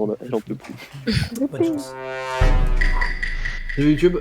J'en peux plus. Bonne chance. Salut YouTube.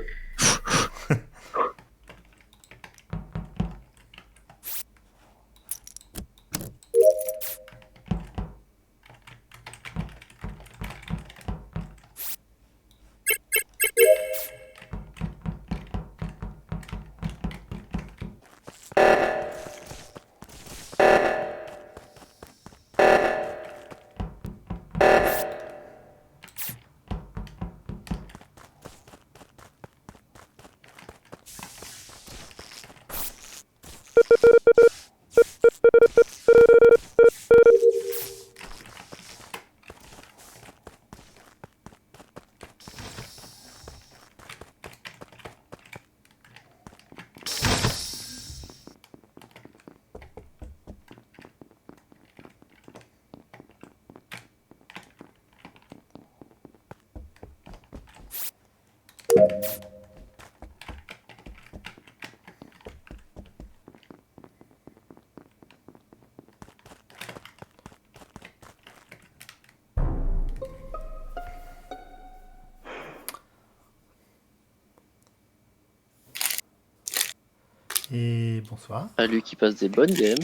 Et bonsoir. À lui qui passe des bonnes games.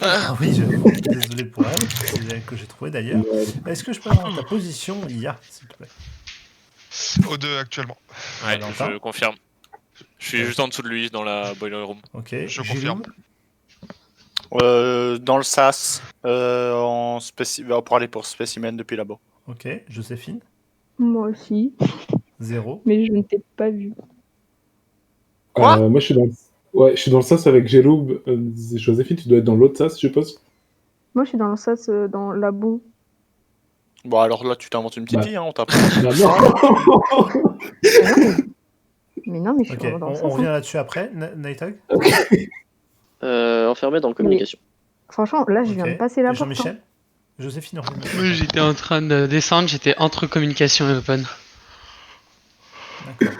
Ah oui, désolé pour elle, c'est elle que j'ai trouvé d'ailleurs. Est-ce que je peux avoir ta position, Lia, s'il te plaît? Au 2 actuellement. Ouais, Valentin. je confirme. Je suis Ouais. juste en dessous de lui dans la boiler room. Ok. Je Gilou. confirme. Dans le SAS, pour aller pour spécimen depuis là-bas. Ok. Joséphine. Moi aussi, 0. mais je ne t'ai pas vu. Quoi Moi, je suis dans le sas avec Jérôme. Joséphine, tu dois être dans l'autre sas, je suppose. Moi, je suis dans le sas, dans la boue. Bon, alors là, tu t'inventes une petite Bah. vie, hein, on t'a pas. Bah, non. Mais non, mais je suis Ok. vraiment dans le On sas. revient là-dessus après, Nightog. Enfermé dans communication. Franchement, là, je viens Ok. de passer la porte. Jean-Michel. Joséphine, revient là-dessus. Oui, j'étais en train de descendre, j'étais entre communication et open. D'accord.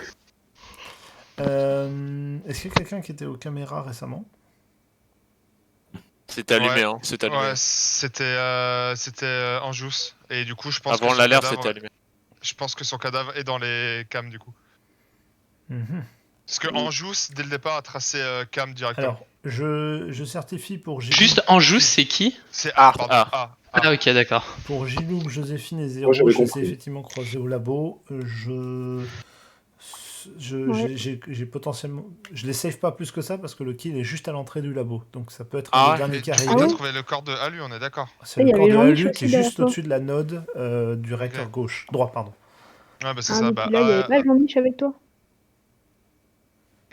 Est-ce qu'il y a quelqu'un qui était aux caméras récemment? C'était allumé, Ouais. hein. C'était allumé. Ouais, c'était Anjous. Et du coup, je pense Avant que son l'alerte, cadavre- c'était allumé. Je pense que son cadavre est dans les cams du coup. Mhm. Parce que Anjous, dès le départ, a tracé cam directement. Alors, je certifie pour Gilou. Juste Anjou, c'est qui? C'est Ah, A, pardon. ah. A. Ah ok, d'accord. Pour Gilou, Joséphine et 0, Moi, j'avais je les ai compris. effectivement croisés au labo. Ouais. J'ai potentiellement. Je les save pas plus que ça parce que le kill est juste à l'entrée du labo. Donc ça peut être Ah le ouais, dernier Mais qui du arrive. coup, Ah t'as ouais trouvé le corps de Alu, on est d'accord. C'est Il le y corps avait de Jean-Michel Alu qui est aussi derrière juste toi. au-dessus de la node du réacteur Ok. gauche. Droit, pardon. Ouais, bah c'est Ah, ça. mais Bah, puis là, il n'y avait pas Jean-Mich avec toi.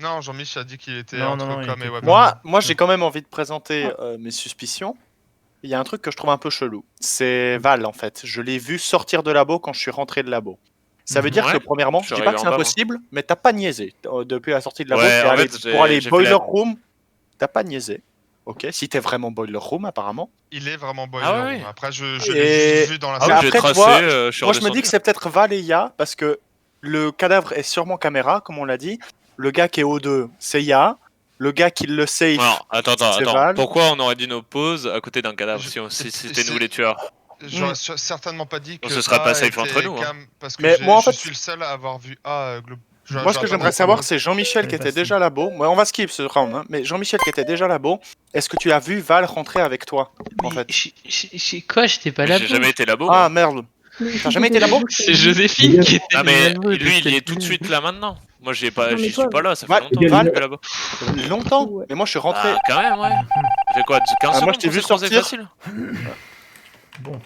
Non, Jean-Mich a dit qu'il était Non, entre non, il com était et web. plus- Moi j'ai quand même envie de présenter mes suspicions. Il y a un truc que je trouve un peu chelou. C'est Val, en fait. Je l'ai vu sortir de labo quand je suis rentré de labo. Ça veut dire Ouais, que, premièrement, je je suis dis pas arrivé que c'est en bas, moi. impossible, mais t'as pas niaisé. Depuis la sortie de labo, Ouais, t'es en allé fait, pour aller j'ai fait boiler la- room, t'as pas niaisé. Ok, si t'es vraiment boiler room, apparemment. Il est vraiment boiler Ah ouais, room. ouais. Après, je Et- l'ai juste vu dans la Ah oui, salle. j'ai après, tracé, tu vois, je suis Moi, je me redescendu. dis que c'est peut-être Val et Ya, parce que le cadavre est sûrement caméra, comme on l'a dit. Le gars qui est au 2, c'est Ya. Le gars qui le safe, Non, attends. c'est Val. Pourquoi on aurait dit nos pauses à côté d'un cadavre Je- si c'est- c'était nous les tueurs? J'aurais certainement pas dit que On se serait A pas safe était entre nous, hein. cam, parce que Mais moi, en je fait, suis le seul à avoir vu A. Moi, ce que j'aimerais savoir, c'est Jean-Michel Ouais, qui était facile. déjà là-bas. Ouais, on va skip ce round, hein, mais Jean-Michel qui était déjà là-bas, est-ce que tu as vu Val rentrer avec toi, en Mais fait? chez quoi? J'étais pas Mais là. j'ai jamais été là-bas. Ah, moi. merde. Mais T'as jamais été là-bas? C'est Joséphine qui était Ah mais là-bas, lui il j'étais est tout de plus- suite là maintenant. Moi Non, mais j'y toi, suis pas là, ça fait Val- longtemps que je Val- suis plus là-bas. Longtemps. Ouais. Mais moi, je suis rentré. Bah quand même ouais. Ça fait quoi 15 Ah, moi, secondes je t'ai qu'on vu s'est croisés sortir. facile. Bon.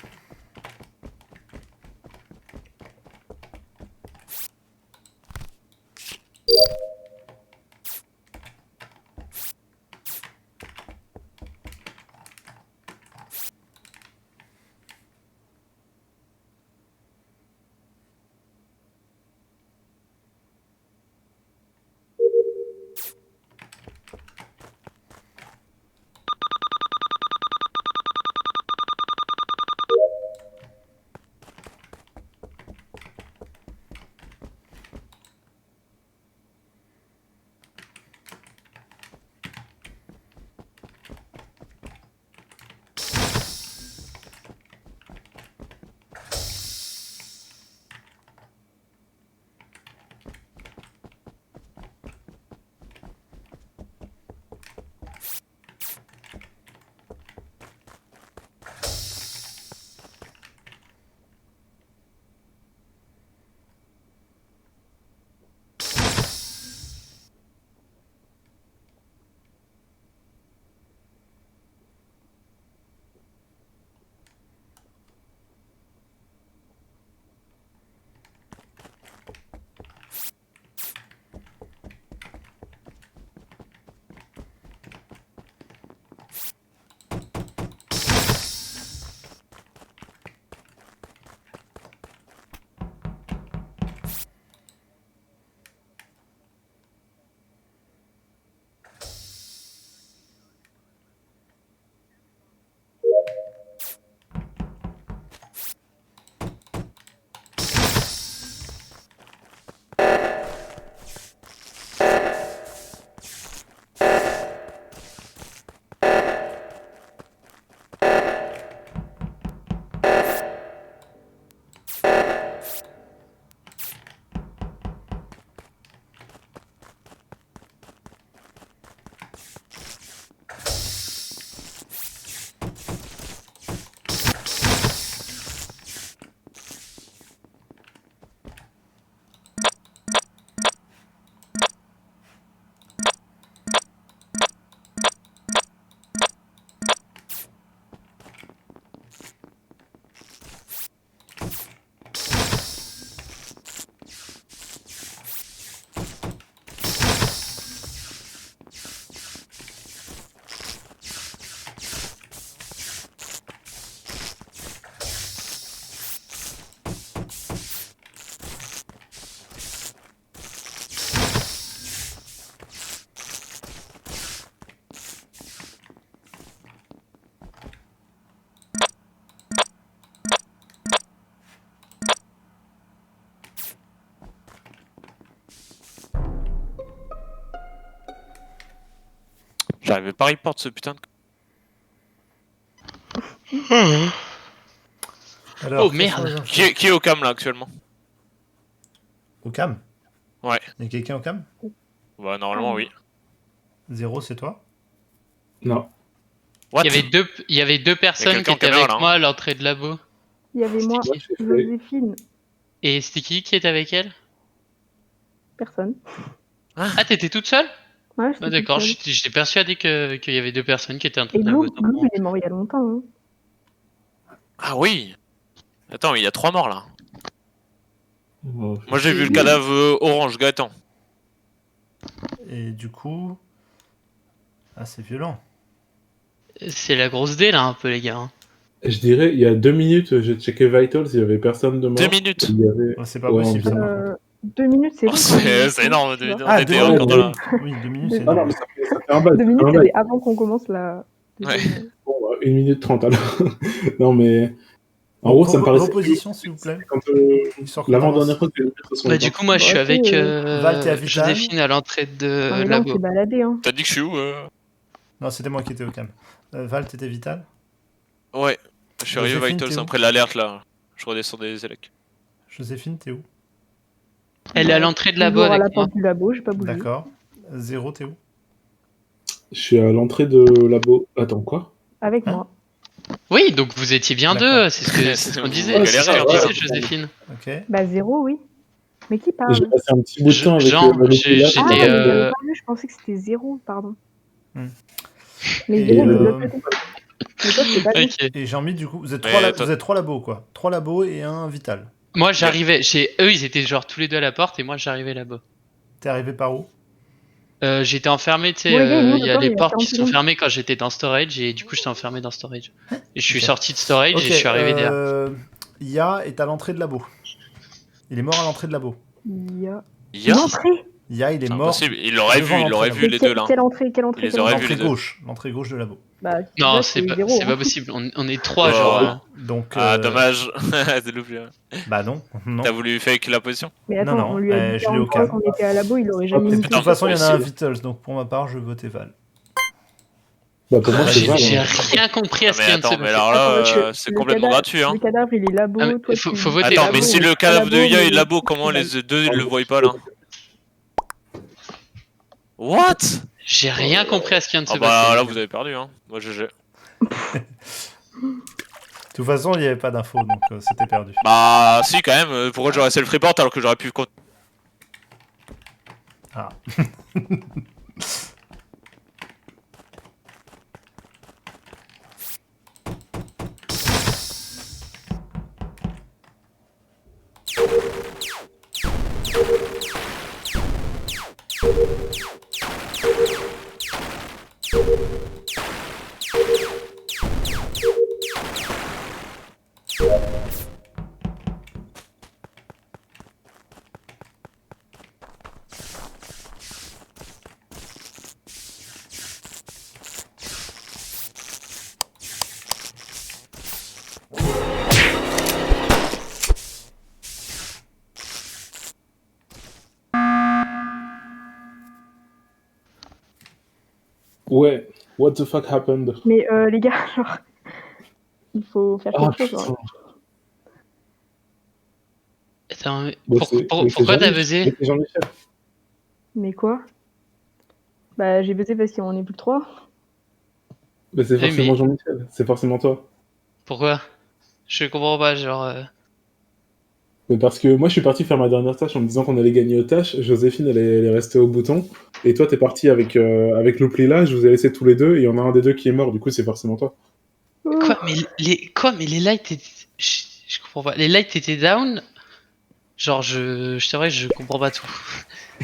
J'arrivais pas à report ce putain de. Alors, Oh, quelles sont merde. les infos Qui est au cam là actuellement? Au cam? Ouais. Il y a quelqu'un au cam? Bah, normalement, oui. 0, c'est toi? Non. What? Il y avait deux personnes qui quelqu'un en étaient caméra, avec là, hein. moi à l'entrée de labo. Il y avait moi, Moi, j'ai fait- Joséphine, Et c'était qui était avec elle? personne. Ah, t'étais toute seule? Ouais, j'étais Ah, d'accord, toute seule. j'étais persuadé qu'il y avait deux personnes qui étaient en train Et de Gloob, labo. Gloob, il est mort il y a longtemps. Hein. Ah oui. Attends, il y a 3 morts là. Oh, Moi j'ai vu le cadavre orange, Gaëtan. Et du coup... Ah, c'est violent. C'est la grosse D là, un peu, les gars. Hein. Je dirais, il y a 2 minutes, j'ai checké Vitals, il y avait personne de mort. 2 minutes. Il y avait... Ouais, c'est pas Ouais, possible, ça, on- par contre. 2 minutes, c'est Oh, long. c'est énorme, 2 minutes. On Ah, était 2 encore dans la. Oui, 2 minutes, c'est Ah non, énorme. mais ça fait un bail. 2 ça minutes, fait un bail. c'était avant qu'on commence la. Ouais. Bon, 1 minute 30 alors. Non, mais. En Bon, gros, ça me paraissait. vos positions, s'il vous plaît. Quand Histoire qu'on l'avant-dernière avance. fois que les autres se sont Bah, du coup, moi, je suis Bah, avec Val, t'es à Vital. Joséphine à l'entrée de Ah, mais là, on s'est labo. baladé. Hein. T'as dit que je suis où Non, c'était moi qui étais au cam. Val, t'étais vital? Ouais. Je suis arrivé Joséphine, Vitals t'es où après l'alerte là. Je redescendais des élecs. Joséphine, t'es où? Elle est à l'entrée de labo Toujours à avec la moi. porte du labo, j'ai pas bougé. D'accord. 0, t'es où? Je suis à l'entrée de labo. Attends, quoi? Avec Hein moi. Oui, donc vous étiez bien D'accord. deux, c'est ce qu'on disait. Vous C'est ce galérez, que hein, disait Joséphine. Ok. Bah, 0, oui. Mais qui parle J'ai passé un petit bout de temps avec Jean, le j'ai- là. Ah, j'étais, mais j'avais euh, pas vu, je pensais que c'était 0, pardon. Hmm. Mais Et, 0, il est de l'autre côté. Mais toi, je t'ai pas vu. Ok. Et Jean-Mi, du coup, vous êtes Ouais, 3 labos, quoi. 3 labos et un vital. Moi, j'arrivais chez eux, ils étaient genre tous les deux à la porte et moi, j'arrivais là-bas. T'es arrivé par où? J'étais enfermé, tu sais, Bon, les gars, nous, il y a d'accord, les il y a portes qui 40 sont secondes. fermées quand j'étais dans storage et du coup, j'étais enfermé dans storage. Et je suis Ok. sorti de storage Ok, et je suis arrivé derrière. Ya est à l'entrée de labo. Il est mort à l'entrée de labo. Il y a. Ya. Une entrée. Ya, il est C'est mort. impossible. Il l'aurait devant vu, il l'aurait l'entrée, vu Mais les deux là. Quelle entrée, quelle entrée, Il les quelle aurait entrée vus, les L'entrée gauche de labo. Bah, Non, là, c'est pas, 0, c'est hein. pas possible. On est trois, Oh. genre. Donc, Ah, dommage. C'est loupé. Bah non, non. T'as voulu fake la position? Mais attends, Non, non, on lui a dit je l'ai au 40 fois calme. qu'on était à labo, il aurait jamais Ah, mis De toute façon, il y en a un possible. Vitals, donc pour ma part, je votais Val. Bah, pour moi, c'est J'ai Val. j'ai hein. rien compris à Ah, ce mais qui vient de se attends, mais passer. alors là, Attends, c'est le complètement cadavre- gratuit hein. Le cadavre, il est labo. Ah, mais toi, faut tu- voter. Attends, labo, mais si il est le pas cadavre de labo, Ya mais- est labo, comment les deux ils le voient pas là? What? J'ai rien compris à ce qui vient de se Ah bah passer. là vous avez perdu hein. Moi GG. De toute façon, il n'y avait pas d'infos, donc c'était perdu. Bah si quand même, pourquoi j'aurais self-report alors que j'aurais pu... Ah. Ouais, what the fuck happened? Mais les gars, genre, il faut faire Ah, quelque chose. putain. hein. Attends, mais Bon, c'est- mais c'est pourquoi t'as Jean-Michel. buzzé? Mais c'est Jean-Michel. Mais quoi? Bah, j'ai buzzé parce qu'on est plus que 3. Mais c'est Oui, forcément mais- Jean-Michel. C'est forcément toi. Pourquoi? Je comprends pas, genre. Mais parce que moi, je suis parti faire ma dernière tâche en me disant qu'on allait gagner aux tâches. Joséphine, elle est restée au bouton. Et toi, t'es parti avec le pli là. Je vous ai laissé tous les deux. Et il y en a un des deux qui est mort. Du coup, c'est forcément toi. Quoi? Mais les lights étaient. Je comprends pas. Les lights étaient down? Genre, c'est vrai, je comprends pas tout.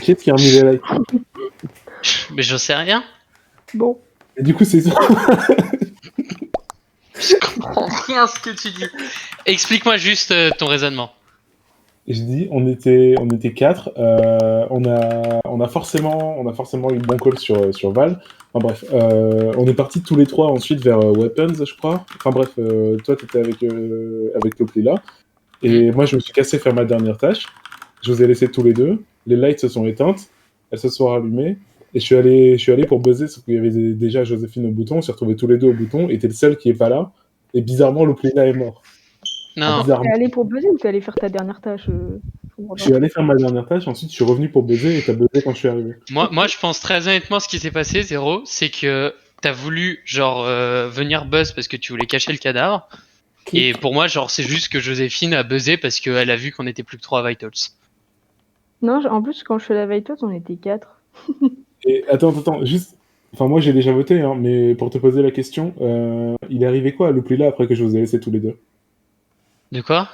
Qui est-ce qui a remis les likes? Mais j'en sais rien. Bon, Et du coup, c'est ça. Je comprends rien à ce que tu dis. Explique-moi juste ton raisonnement. Je dis, on était 4. On a forcément eu le bon call sur Val. Enfin bref, on est partis tous les trois ensuite vers Weapons, je crois. Enfin bref, toi t'étais avec le pli là. Et moi je me suis cassé faire ma dernière tâche. Je vous ai laissé tous les deux. Les lights se sont éteintes. Elles se sont rallumées. Et je suis allé pour buzzer, sauf qu'il y avait déjà Joséphine au bouton, on s'est retrouvés tous les deux au bouton, et t'es le seul qui est pas là. Et bizarrement, Louplina est mort. Non, Bizarrement. T'es allé pour buzzer ou t'es allé faire ta dernière tâche je comprends Je pas. suis allé faire ma dernière tâche, ensuite je suis revenu pour buzzer, et t'as buzzé quand je suis arrivé. moi je pense très honnêtement ce qui s'est passé, Zéro, c'est que t'as voulu genre venir buzz parce que tu voulais cacher le cadavre. Et pour moi, genre, c'est juste que Joséphine a buzzé parce qu'elle a vu qu'on était plus que 3 à Vitals. Non, en plus, quand je fais la Vitals, on était 4. Et attends, juste... Enfin, moi j'ai déjà voté, hein, mais pour te poser la question, il est arrivé quoi à Louplina après que je vous ai laissé tous les deux? De quoi?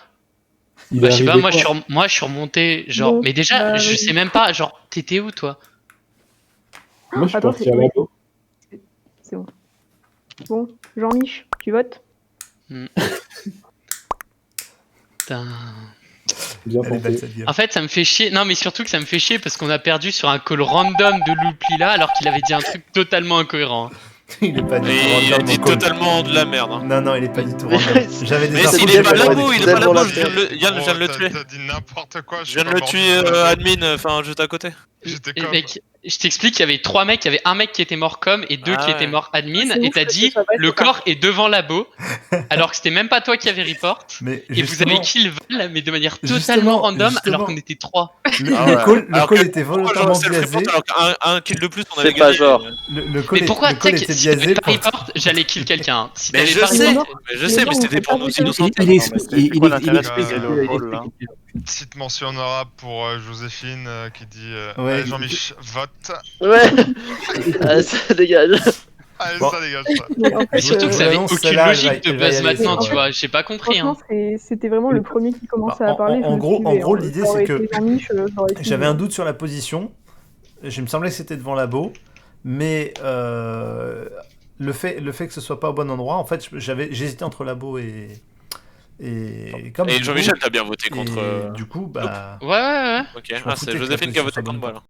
Il Bah, est je sais pas, arrivé moi quoi je suis remonté, genre. Bon, Mais déjà, bah, je oui. sais même pas, genre, t'étais où toi? Moi je suis Attends, parti c'est- à labo. C'est bon. Bon, Jean-Mich, tu votes? Putain. Bien Elle est belle tenté. cette game. En fait, ça me fait chier. Non, mais surtout que ça me fait chier parce qu'on a perdu sur un call random de Louplila alors qu'il avait dit un truc totalement incohérent. Il est pas du tout Et il a random, dit mon call. totalement de la merde. Hein. Non, il est pas du tout Mais- random. J'avais des Mais infos s'il que est j'avais pas pas là-bas, données. il est Vous pas êtes là-bas, dans je viens de le- Yann, je viens de le Gros, tuer. T'as dit n'importe quoi. Je viens de suis le pas tuer mort du tout. admin, enfin juste à côté. J'étais Et comme. mec, je t'explique, il y avait 3 mecs, il y avait un mec qui était mort com et 2 Ah qui ouais. étaient morts admin. C'est Et ouf t'as que dit, ce soit pas le ça. corps est devant labo alors que c'était même pas toi qui avais report. Mais Et vous avez justement, kill Val, mais de manière totalement Justement, random justement. alors qu'on était 3. le Ah ouais. call, le Alors call que- était Pourquoi volontairement j'aurais biaisé. self-report alors qu'un kill de plus, on avait C'est pas gagné. genre. Le call, Mais pourquoi le call tu sais était que si t'avais biaisé pas pour... report, j'allais kill quelqu'un. Si Mais t'avais je pas sais, report, mais je Les sais, gens mais ont c'était pas pour vu nous ça. innocenter. Non, mais c'est quoi l'intérêt de biaiser le rôle, là Petite mention honorable pour Joséphine qui dit Ouais, allez, Jean-Mich, vote. Ouais. Ah, ça dégage. Allez, Bon. ça dégage ça. Mais en fait, surtout que ça Ouais, avait non, aucune celle-là, logique de elle va y buzz aller, maintenant, celle-là. tu vois. J'ai pas compris. franchement, Hein. c'était vraiment le premier qui commençait Bah, à parler. en je me gros, suivais, en gros, hein. l'idée, Ça aurait c'est que été Jean-Mich, j'aurais suivi, j'avais hein. un doute sur la position. Je me semblait que c'était devant labo, mais le fait que ce soit pas au bon endroit, en fait, j'hésitais entre labo et comme Et du Jean-Michel, coup, t'as bien voté contre. et du coup, bah. Ouais. Ok, je m'en ah, foutais c'est que la Joséphine qui a position voté soit contre bonne. moi là.